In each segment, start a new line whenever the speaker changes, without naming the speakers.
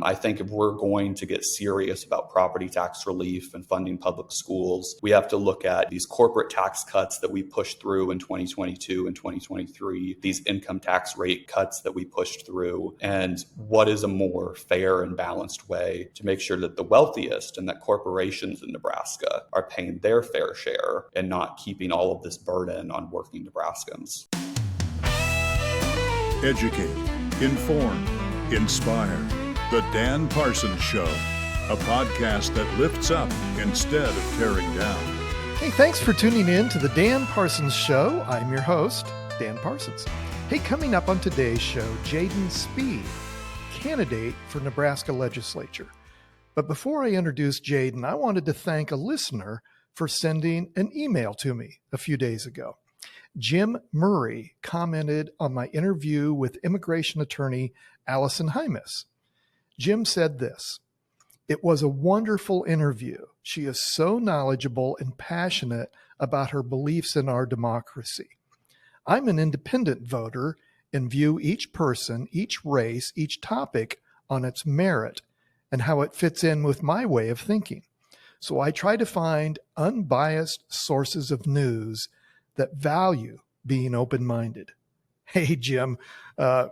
I think if we're going to get serious about property tax relief and funding public schools, we have to look at these corporate tax cuts that we pushed through in 2022 and 2023, these income tax rate cuts that we pushed through, and what is a more fair and balanced way to make sure that the wealthiest and that corporations in Nebraska are paying their fair share and not keeping all of this burden on working Nebraskans.
Educate, inform, inspire. The Dan Parsons Show, a podcast that lifts up instead of tearing down.
Hey, thanks for tuning in to the Dan Parsons Show. I'm your host, Dan Parsons. Hey, coming up on today's show, Jayden Speed, candidate for Nebraska Legislature. But before I introduce Jayden, I wanted to thank a listener for sending an email to me a few days ago. Jim Murray commented on my interview with immigration attorney Allison Hymas. Jim said this: "It was a wonderful interview. She is so knowledgeable and passionate about her beliefs in our democracy. I'm an independent voter and view each person, each race, each topic on its merit and how it fits in with my way of thinking. So I try to find unbiased sources of news that value being open-minded." Hey, Jim,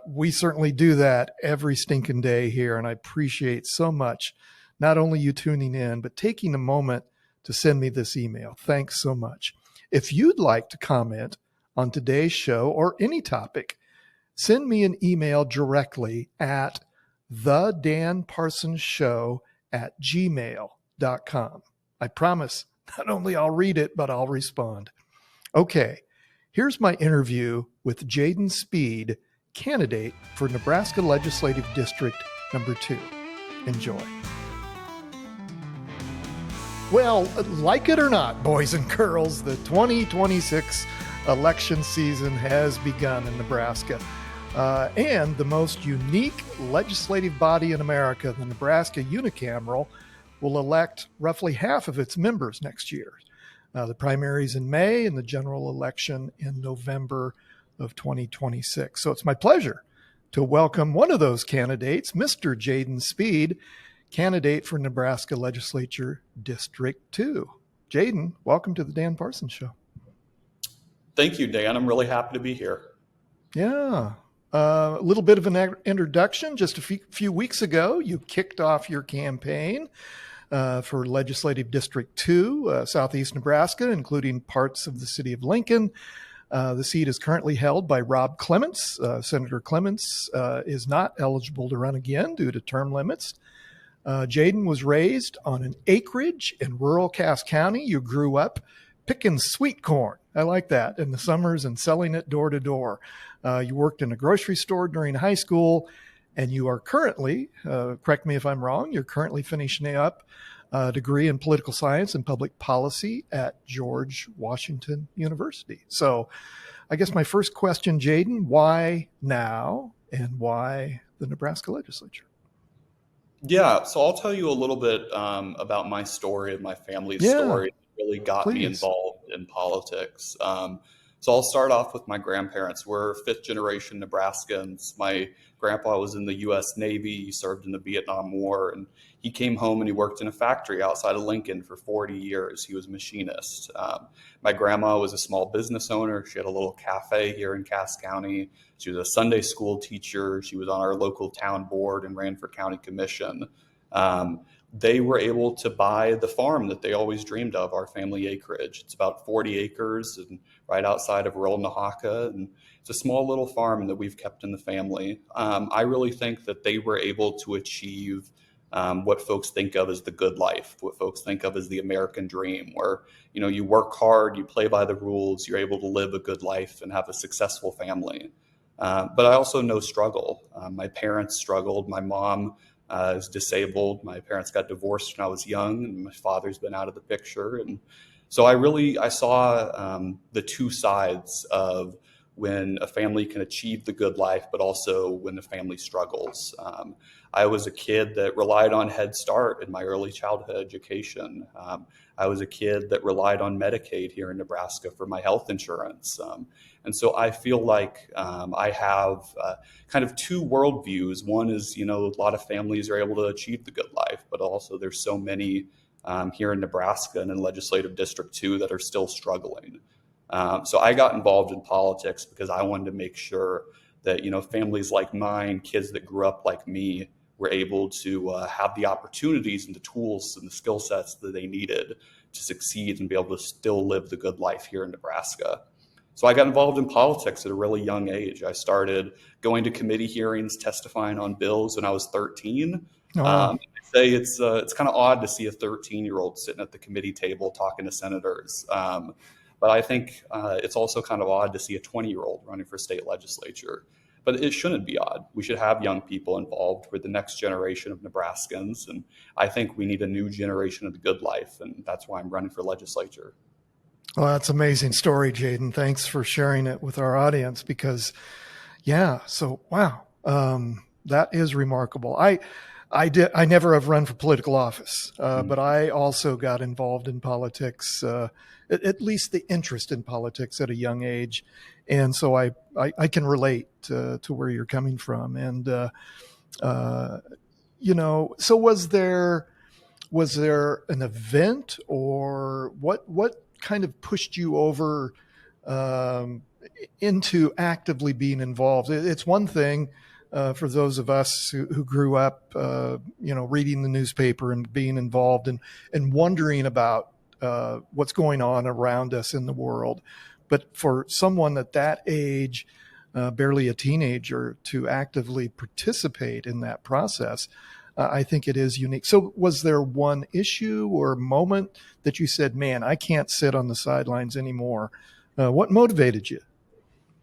we certainly do that every stinking day here, and I appreciate so much not only you tuning in, but taking a moment to send me this email. Thanks so much. If you'd like to comment on today's show or any topic, send me an email directly at thedanparsonsshow@gmail.com. I promise not only I'll read it, but I'll respond. Okay. Here's my interview with Jayden Speed, candidate for Nebraska Legislative District number 2. Enjoy. Well, like it or not, boys and girls, the 2026 election season has begun in Nebraska. And the most unique legislative body in America, the Nebraska Unicameral, will elect roughly half of its members next year. The primaries in May and the general election in November of 2026. So it's my pleasure to welcome one of those candidates, Mr. Jayden Speed, candidate for Nebraska Legislature District 2. Jayden, welcome to the Dan Parsons Show.
Thank you, Dan. I'm really happy to be here.
Yeah. A little bit of an introduction. Just a few weeks ago, you kicked off your campaign for Legislative District 2, Southeast Nebraska, including parts of the city of Lincoln. The seat is currently held by Rob Clements. Senator Clements is not eligible to run again due to term limits. Jayden was raised on an acreage in rural Cass County. You grew up picking sweet corn. I like that, in the summers and selling it door to door. You worked in a grocery store during high school. And you are currently, correct me if I'm wrong, you're currently finishing up a degree in political science and public policy at George Washington University. So I guess my first question, Jayden, why now and why the Nebraska Legislature?
Yeah, so I'll tell you a little bit about my story and my family's story that really got me involved in politics. So I'll start off with my grandparents. We're fifth generation Nebraskans. My grandpa was in the U.S. Navy. He served in the Vietnam War, and he came home and he worked in a factory outside of Lincoln for 40 years. He was a machinist. My grandma was a small business owner. She had a little cafe here in Cass County. She was a Sunday school teacher. She was on our local town board and ran for county commission. They were able to buy the farm that they always dreamed of, our family acreage. It's about 40 acres and right outside of rural Oaxaca. And it's a small little farm that we've kept in the family. I really think that they were able to achieve what folks think of as the good life, what folks think of as the American dream, where, you know, you work hard, you play by the rules, you're able to live a good life and have a successful family. But I also know struggle. My parents struggled. My mom is disabled. My parents got divorced when I was young, and my father's been out of the picture. And so I saw the two sides of when a family can achieve the good life, but also when a family struggles. I was a kid that relied on Head Start in my early childhood education. I was a kid that relied on Medicaid here in Nebraska for my health insurance. And so I feel like I have kind of two worldviews. One is, a lot of families are able to achieve the good life, but also there's so many here in Nebraska and in Legislative District 2 that are still struggling. So I got involved in politics because I wanted to make sure that, families like mine, kids that grew up like me, were able to have the opportunities and the tools and the skill sets that they needed to succeed and be able to still live the good life here in Nebraska. So I got involved in politics at a really young age. I started going to committee hearings, testifying on bills when I was 13.
Oh.
I say it's kind of odd to see a 13-year-old sitting at the committee table talking to senators. But I think it's also kind of odd to see a 20-year-old running for state legislature. But it shouldn't be odd. We should have young people involved. We're the next generation of Nebraskans. And I think we need a new generation of the good life. And that's why I'm running for legislature.
Well, that's an amazing story, Jayden. Thanks for sharing it with our audience because, wow, that is remarkable. I never have run for political office, but I also got involved in politics, at least the interest in politics at a young age. And so I can relate to where you're coming from. And, so was there an event or what kind of pushed you over into actively being involved? It's one thing for those of us who grew up, reading the newspaper and being involved and wondering about what's going on around us in the world. But for someone at that age, barely a teenager, to actively participate in that process, I think it is unique. So was there one issue or moment that you said, man, I can't sit on the sidelines anymore? What motivated you?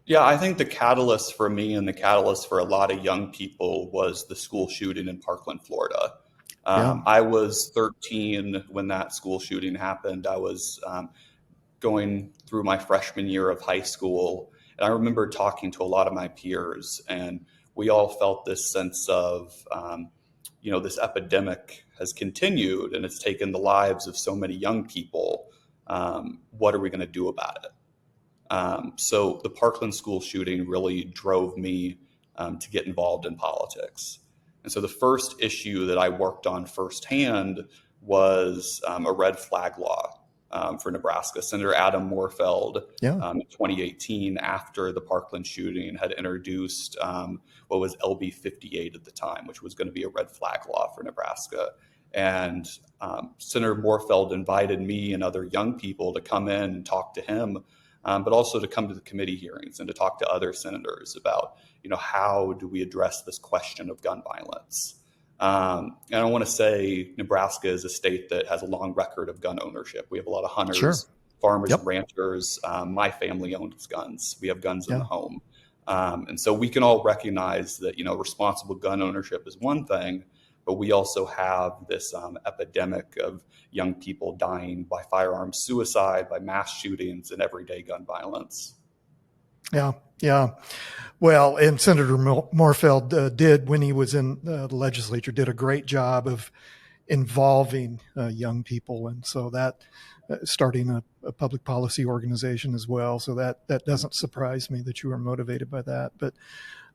Yeah, I think the catalyst for me and the catalyst for a lot of young people was the school shooting in Parkland, Florida. I was 13 when that school shooting happened. I was going through my freshman year of high school, and I remember talking to a lot of my peers, and we all felt this sense of, this epidemic has continued and it's taken the lives of so many young people. What are we going to do about it? So the Parkland school shooting really drove me to get involved in politics. And so the first issue that I worked on firsthand was a red flag law for Nebraska. Senator Adam Moorfeld in 2018, after the Parkland shooting, had introduced what was LB 58 at the time, which was going to be a red flag law for Nebraska. And Senator Moorfeld invited me and other young people to come in and talk to him, but also to come to the committee hearings and to talk to other senators about, how do we address this question of gun violence? And I want to say Nebraska is a state that has a long record of gun ownership. We have a lot of hunters, farmers, ranchers. My family owns guns. We have guns in the home. And so we can all recognize that, responsible gun ownership is one thing, but we also have this epidemic of young people dying by firearms suicide, by mass shootings, and everyday gun violence.
Yeah. Well, and Senator Moorfeld did, when he was in the legislature, did a great job of involving young people. And so that starting a public policy organization as well. So that doesn't surprise me that you were motivated by that. But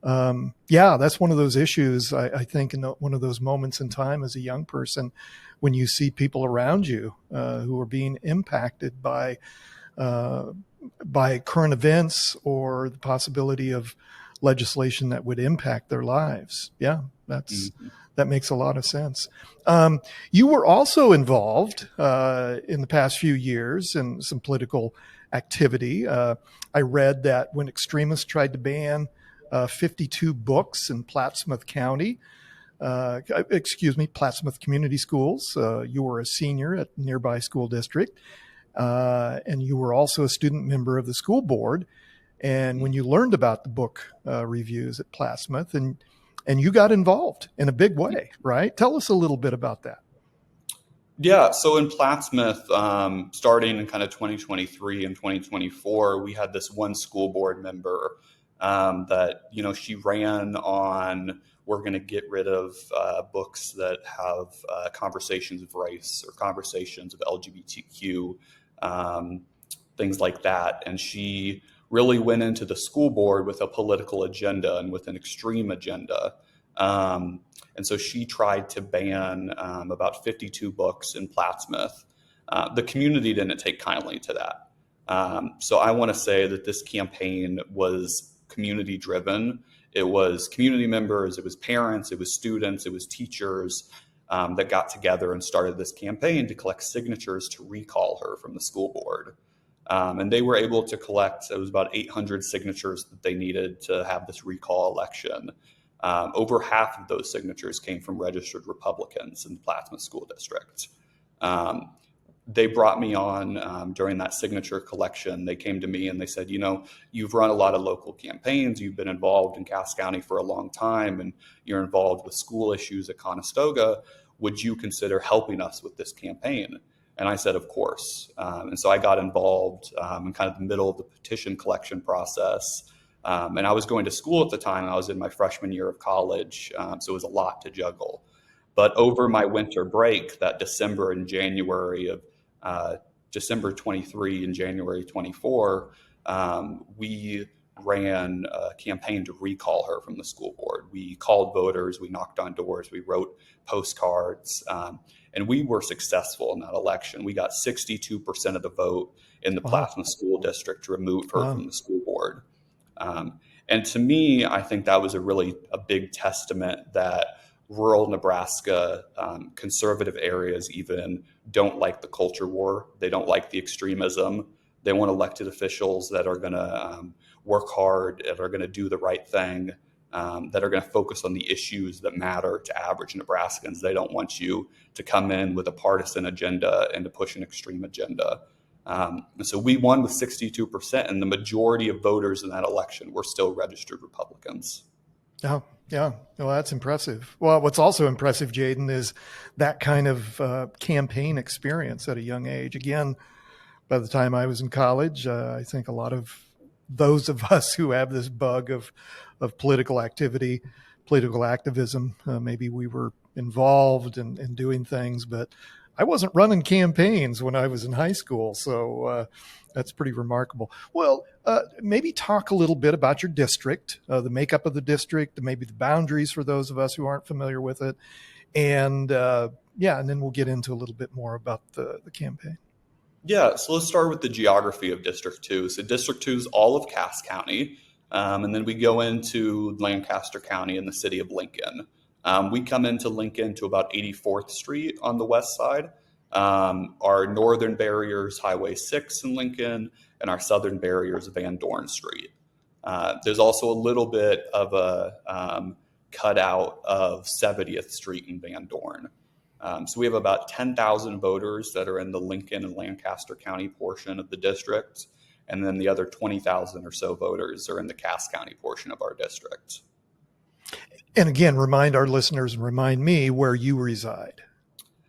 that's one of those issues, I think, in one of those moments in time as a young person, when you see people around you who are being impacted by current events or the possibility of legislation that would impact their lives. Yeah, that makes a lot of sense. You were also involved in the past few years in some political activity. I read that when extremists tried to ban 52 books in Plattsmouth County, Plattsmouth Community Schools, you were a senior at nearby school district. And you were also a student member of the school board. And when you learned about the book reviews at Plattsmouth, and you got involved in a big way, right? Tell us a little bit about that.
Yeah, so in Plattsmouth, starting in kind of 2023 and 2024, we had this one school board member that, she ran on, we're going to get rid of books that have conversations of race or conversations of LGBTQ, things like that. And she really went into the school board with a political agenda and with an extreme agenda. And so she tried to ban about 52 books in Plattsmouth. The community didn't take kindly to that. So I want to say that this campaign was community driven. It was community members, it was parents, it was students, it was teachers that got together and started this campaign to collect signatures to recall her from the school board. And they were able to collect, it was about 800 signatures that they needed to have this recall election. Over half of those signatures came from registered Republicans in the Plattsmouth School District. They brought me on during that signature collection. They came to me and they said, you've run a lot of local campaigns. You've been involved in Cass County for a long time, and you're involved with school issues at Conestoga. Would you consider helping us with this campaign? And I said, of course. And so I got involved in kind of the middle of the petition collection process. And I was going to school at the time. I was in my freshman year of college, so it was a lot to juggle. But over my winter break, that December and January of December 23 and January 24, we ran a campaign to recall her from the school board. We called voters, we knocked on doors, we wrote postcards, and we were successful in that election. We got 62% of the vote in the Plattsmouth School District to remove her from the school board. And to me, I think that was a big testament that rural Nebraska, conservative areas even don't like the culture war. They don't like the extremism. They want elected officials that are going to work hard, that are going to do the right thing, that are going to focus on the issues that matter to average Nebraskans. They don't want you to come in with a partisan agenda and to push an extreme agenda. And so we won with 62%, and the majority of voters in that election were still registered Republicans.
Yeah. Yeah. Well, that's impressive. Well, what's also impressive, Jayden, is that kind of campaign experience at a young age. Again, by the time I was in college, I think a lot of those of us who have this bug of political activity, political activism, maybe we were involved in doing things, but I wasn't running campaigns when I was in high school. So that's pretty remarkable. Well, maybe talk a little bit about your district, the makeup of the district, maybe the boundaries for those of us who aren't familiar with it. And and then we'll get into a little bit more about the campaign.
Yeah, so let's start with the geography of District 2. So District 2 is all of Cass County, and then we go into Lancaster County and the city of Lincoln. We come into Lincoln to about 84th Street on the west side. Our northern barrier is Highway 6 in Lincoln, and our southern barrier is Van Dorn Street. There's also a little bit of a cutout of 70th Street in Van Dorn. So we have about 10,000 voters that are in the Lincoln and Lancaster County portion of the district, and then the other 20,000 or so voters are in the Cass County portion of our district.
And again, remind our listeners and remind me where you reside.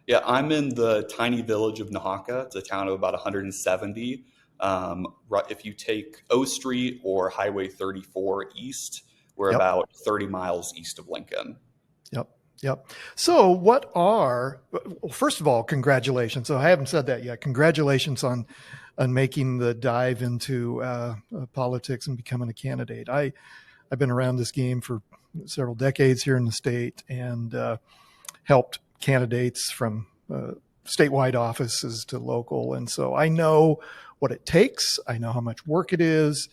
Yeah, I'm in the tiny village of Nahaka. It's a town of about 170. If you take O Street or Highway 34 east, we're about 30 miles east of Lincoln.
Yep. So first of all, congratulations. So I haven't said that yet. Congratulations on making the dive into politics and becoming a candidate. I've been around this game for several decades here in the state and helped candidates from statewide offices to local. And so I know what it takes. I know how much work it is.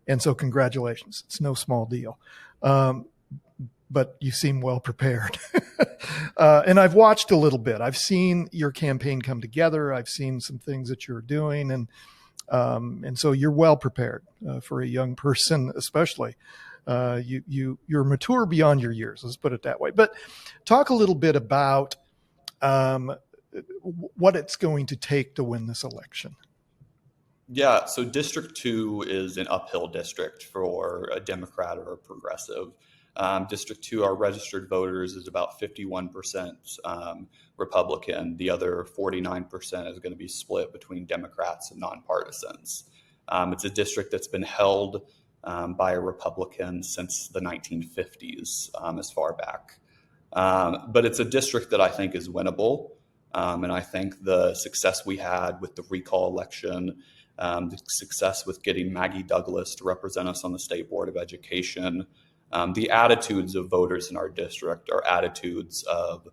And so congratulations. It's no small deal. But you seem well prepared. And I've watched a little bit. I've seen your campaign come together. I've seen some things that you're doing. And so you're well prepared for a young person, especially. You're mature beyond your years. Let's put it that way. But talk a little bit about what it's going to take to win this election.
Yeah, so District 2 is an uphill district for a Democrat or a progressive. District 2, our registered voters is about 51% Republican. The other 49% is going to be split between Democrats and nonpartisans. It's a district that's been held by a Republican since the 1950s, as far back. But it's a district that I think is winnable. And I think the success we had with the recall election the success with getting Maggie Douglas to represent us on the State Board of Education. The attitudes of voters in our district are attitudes of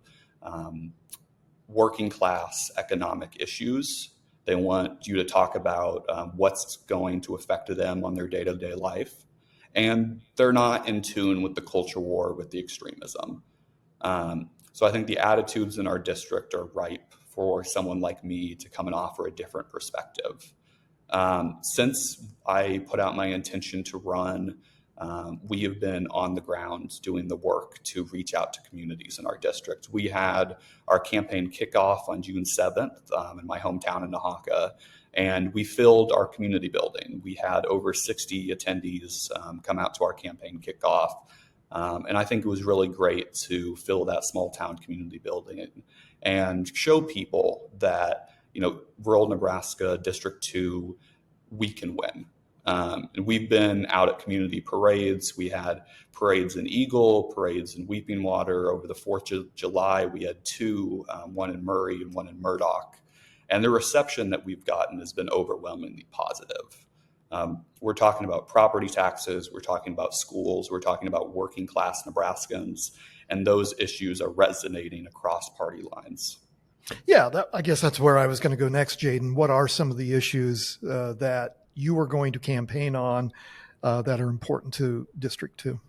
working class economic issues. They want you to talk about what's going to affect them on their day-to-day life. And they're not in tune with the culture war, with the extremism. So I think the attitudes in our district are ripe for someone like me to come and offer a different perspective. Since I put out my intention to run, we have been on the ground doing the work to reach out to communities in our district. We had our campaign kickoff on June 7th in my hometown in Oaxaca, and we filled our community building. We had over 60 attendees come out to our campaign kickoff. And I think it was really great to fill that small town community building and show people that, rural Nebraska, District 2, we can win. And we've been out at community parades. We had parades in Eagle, parades in Weeping Water. Over the 4th of July, we had 2, one in Murray and one in Murdoch. And the reception that we've gotten has been overwhelmingly positive. We're talking about property taxes, we're talking about schools, we're talking about working class Nebraskans, and those issues are resonating across party lines.
Yeah, I guess that's where I was going to go next, Jayden. What are some of the issues that you are going to campaign on that are important to District 2?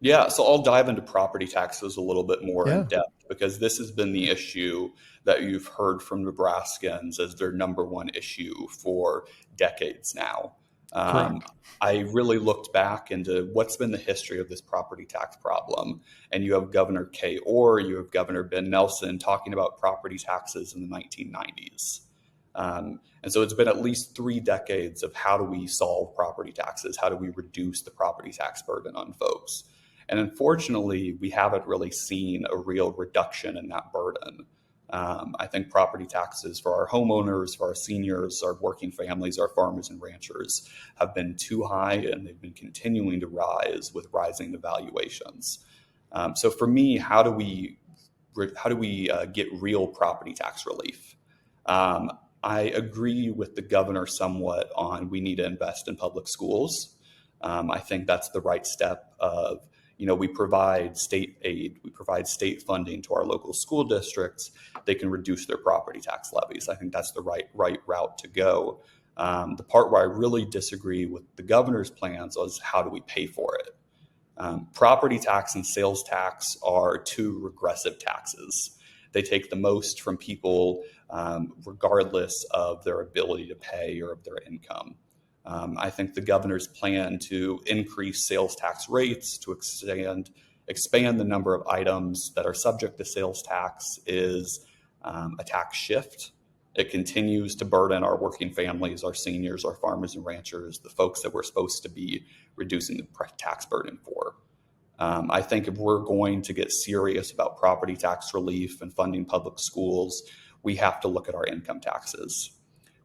Yeah, so I'll dive into property taxes a little bit more in depth, because this has been the issue that you've heard from Nebraskans as their number one issue for decades now. I really looked back into what's been the history of this property tax problem. And you have Governor Kay Orr, you have Governor Ben Nelson talking about property taxes in the 1990s. And so it's been at least 3 decades of how do we solve property taxes? How do we reduce the property tax burden on folks? And unfortunately, we haven't really seen a real reduction in that burden. I think property taxes for our homeowners, for our seniors, our working families, our farmers and ranchers have been too high, and they've been continuing to rise with rising valuations. So for me, how do we get real property tax relief? I agree with the governor somewhat on we need to invest in public schools. I think that's the right step of, we provide state aid, we provide state funding to our local school districts. They can reduce their property tax levies. I think that's the right route to go. The part where I really disagree with the governor's plans is how do we pay for it? Property tax and sales tax are 2 regressive taxes. They take the most from people regardless of their ability to pay or of their income. I think the governor's plan to increase sales tax rates, to expand the number of items that are subject to sales tax is a tax shift. It continues to burden our working families, our seniors, our farmers and ranchers, the folks that we're supposed to be reducing the tax burden for. I think if we're going to get serious about property tax relief and funding public schools, we have to look at our income taxes.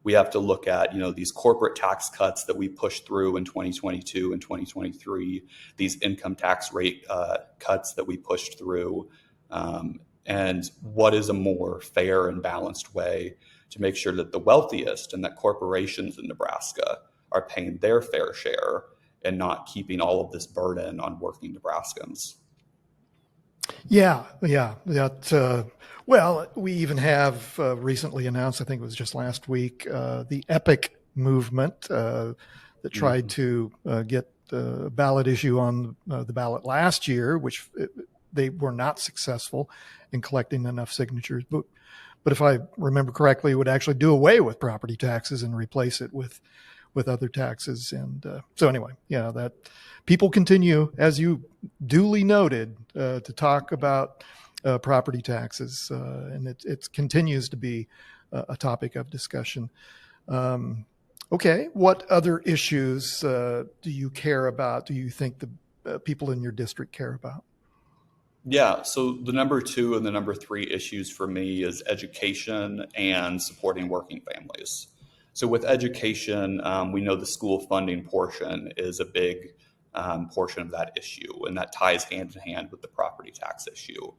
We have to look at, these corporate tax cuts that we pushed through in 2022 and 2023, these income tax rate cuts that we pushed through, and what is a more fair and balanced way to make sure that the wealthiest and that corporations in Nebraska are paying their fair share and not keeping all of this burden on working Nebraskans.
Yeah. Well, we even have recently announced, I think it was just last week, the EPIC movement that tried to get the ballot issue on the ballot last year, which they were not successful in collecting enough signatures. But if I remember correctly, it would actually do away with property taxes and replace it with other taxes. And so anyway, that people continue, as you duly noted, to talk about property taxes, and it continues to be a topic of discussion. Okay, what other issues do you care about? Do you think the people in your district care about?
Yeah, so the number 2 and the number 3 issues for me is education and supporting working families. So with education, we know the school funding portion is a big portion of that issue, and that ties hand in hand with the property tax issue.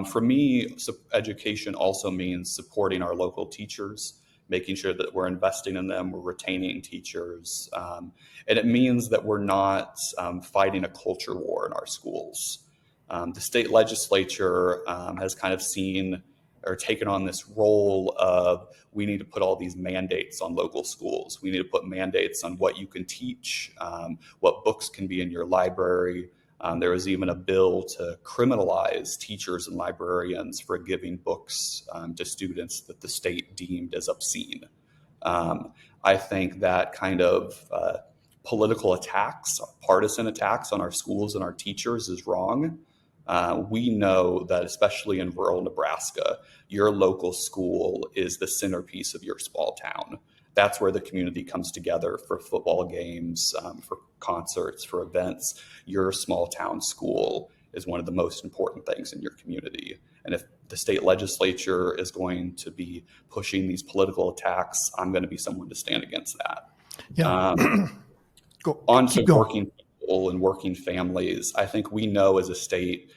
For me, education also means supporting our local teachers, making sure that we're investing in them, we're retaining teachers. And it means that we're not fighting a culture war in our schools. The state legislature has kind of seen or taken on this role of, we need to put all these mandates on local schools. We need to put mandates on what you can teach, what books can be in your library. There was even a bill to criminalize teachers and librarians for giving books to students that the state deemed as obscene. I think that kind of political attacks, partisan attacks on our schools and our teachers is wrong. We know that, especially in rural Nebraska, your local school is the centerpiece of your small town. That's where the community comes together for football games, for concerts, for events. Your small town school is one of the most important things in your community. And if the state legislature is going to be pushing these political attacks, I'm going to be someone to stand against that.
Yeah.
On to working people and working families, I think we know as a state,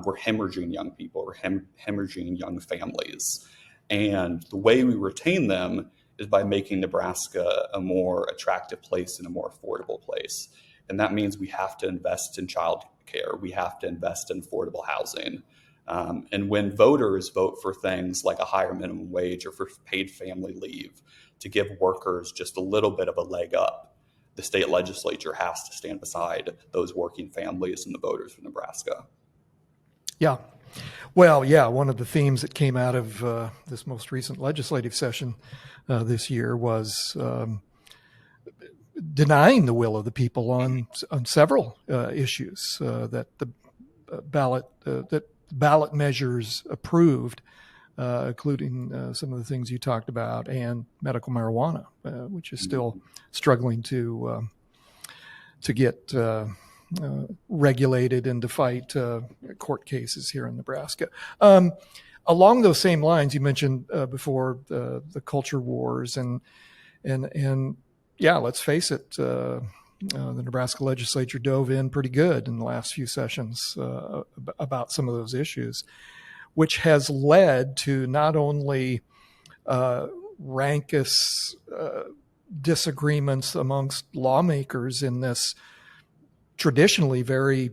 we're hemorrhaging young people, we're hemorrhaging young families. And the way we retain them is by making Nebraska a more attractive place and a more affordable place. And that means we have to invest in child care. We have to invest in affordable housing. And when voters vote for things like a higher minimum wage or for paid family leave to give workers just a little bit of a leg up, the state legislature has to stand beside those working families and the voters of Nebraska.
Yeah. Well, yeah, one of the themes that came out of this most recent legislative session this year was denying the will of the people on several issues that the ballot measures approved, including some of the things you talked about, and medical marijuana, which is still struggling to get regulated and to fight court cases here in Nebraska. Along those same lines, you mentioned before the culture wars, and yeah, let's face it, the Nebraska legislature dove in pretty good in the last few sessions about some of those issues, which has led to not only rankus disagreements amongst lawmakers in this traditionally very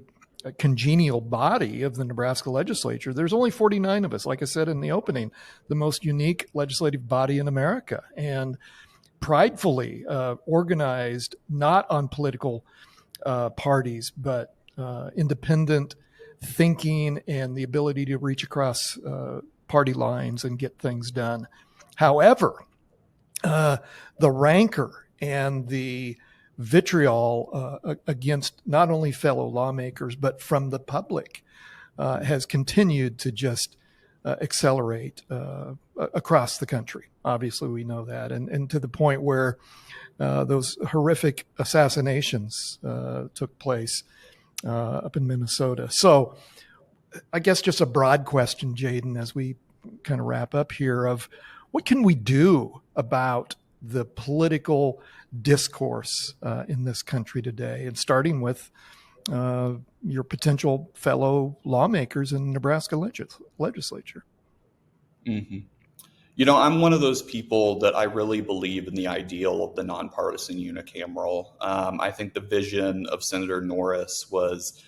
congenial body of the Nebraska legislature. There's only 49 of us, like I said in the opening, the most unique legislative body in America, and pridefully organized not on political parties, but independent thinking and the ability to reach across party lines and get things done. However, the rancor and the vitriol against not only fellow lawmakers, but from the public has continued to just accelerate across the country. Obviously, we know that. And to the point where those horrific assassinations took place up in Minnesota. So I guess just a broad question, Jayden, as we kind of wrap up here, of what can we do about the political discourse in this country today, and starting with your potential fellow lawmakers in the Nebraska legislature?
Mm-hmm. You know, I'm one of those people that I really believe in the ideal of the nonpartisan unicameral. I think the vision of Senator Norris was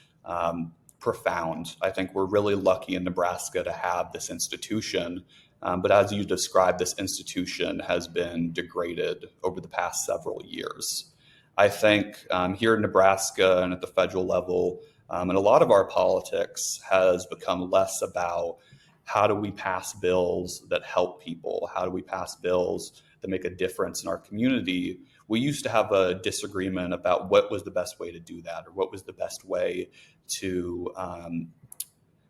profound. I think we're really lucky in Nebraska to have this institution. But as you described, this institution has been degraded over the past several years. I think here in Nebraska and at the federal level, and a lot of our politics has become less about how do we pass bills that help people? How do we pass bills that make a difference in our community? We used to have a disagreement about what was the best way to do that, or what was the best way to kind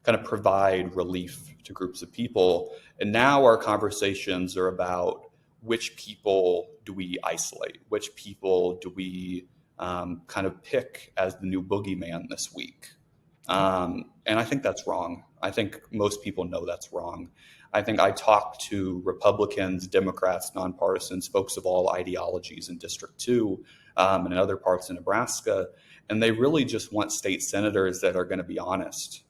of provide relief to groups of people. And now our conversations are about which people do we isolate? Which people do we kind of pick as the new boogeyman this week? And I think that's wrong. I think most people know that's wrong. I think I talk to Republicans, Democrats, nonpartisans, folks of all ideologies in District 2 and in other parts of Nebraska, and they really just want state senators that are going to be honest.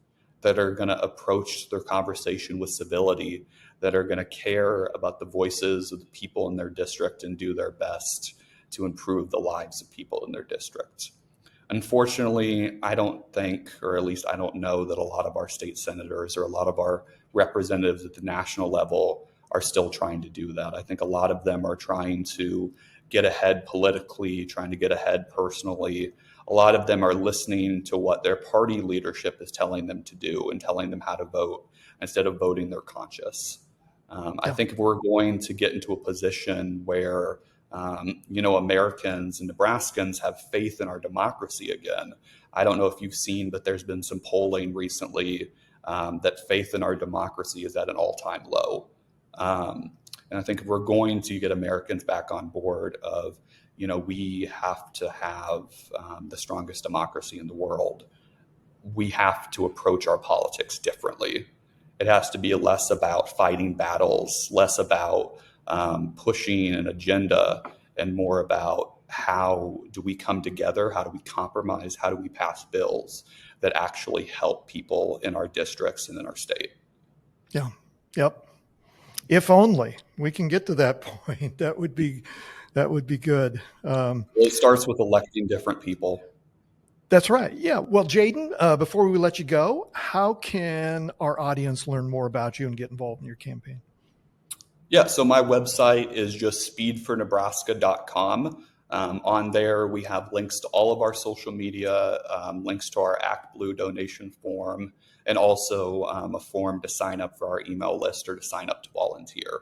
that are going to approach their conversation with civility, that are going to care about the voices of the people in their district and do their best to improve the lives of people in their district. Unfortunately, I don't think, or at least I don't know, that a lot of our state senators or a lot of our representatives at the national level are still trying to do that. I think a lot of them are trying to get ahead politically, trying to get ahead personally. A lot of them are listening to what their party leadership is telling them to do and telling them how to vote instead of voting their conscience. I think if we're going to get into a position where Americans and Nebraskans have faith in our democracy again. I don't know if you've seen, but there's been some polling recently that faith in our democracy is at an all-time low. And I think if we're going to get Americans back on board of, we have to have the strongest democracy in the world, we have to approach our politics differently. It has to be less about fighting battles, less about pushing an agenda, and more about how do we come together, how do we compromise, how do we pass bills that actually help people in our districts and in our state.
Yeah. Yep. If only we can get to that point, that would be good.
It starts with electing different people.
That's right. Yeah. Well, Jayden, before we let you go, how can our audience learn more about you and get involved in your campaign?
Yeah, so my website is just speedfornebraska.com. On there, we have links to all of our social media, links to our Act Blue donation form, and also a form to sign up for our email list or to sign up to volunteer.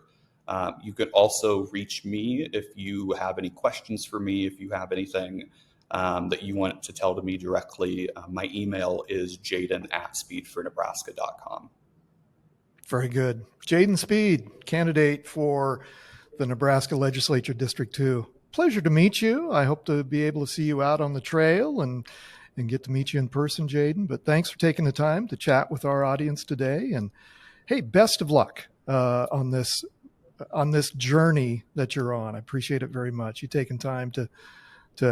You could also reach me if you have any questions for me, if you have anything that you want to tell to me directly. My email is jayden@speedfornebraska.com.
Very good. Jayden Speed, candidate for the Nebraska Legislature District 2. Pleasure to meet you. I hope to be able to see you out on the trail and get to meet you in person, Jayden. But thanks for taking the time to chat with our audience today. And hey, best of luck on this journey that you're on. I appreciate it very much. You taking time to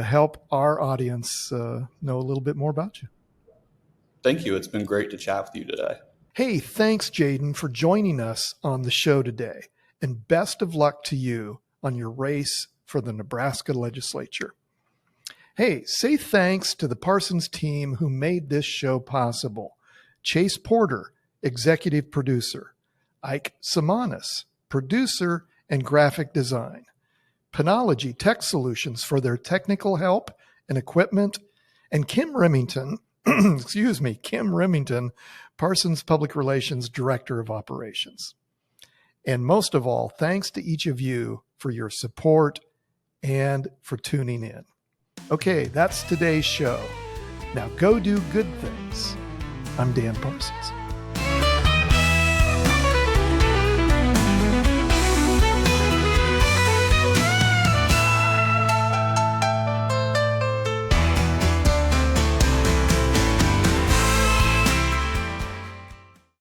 help our audience know a little bit more about you.
Thank you. It's been great to chat with you today.
Hey, thanks, Jayden, for joining us on the show today. And best of luck to you on your race for the Nebraska Legislature. Hey, say thanks to the Parsons team who made this show possible. Chase Porter, executive producer. Ike Simonis, producer and graphic design. Panology Tech Solutions for their technical help and equipment. And Kim Remington, Kim Remington, Parsons Public Relations Director of Operations. And most of all, thanks to each of you for your support and for tuning in. Okay, that's today's show. Now go do good things. I'm Dan Parsons.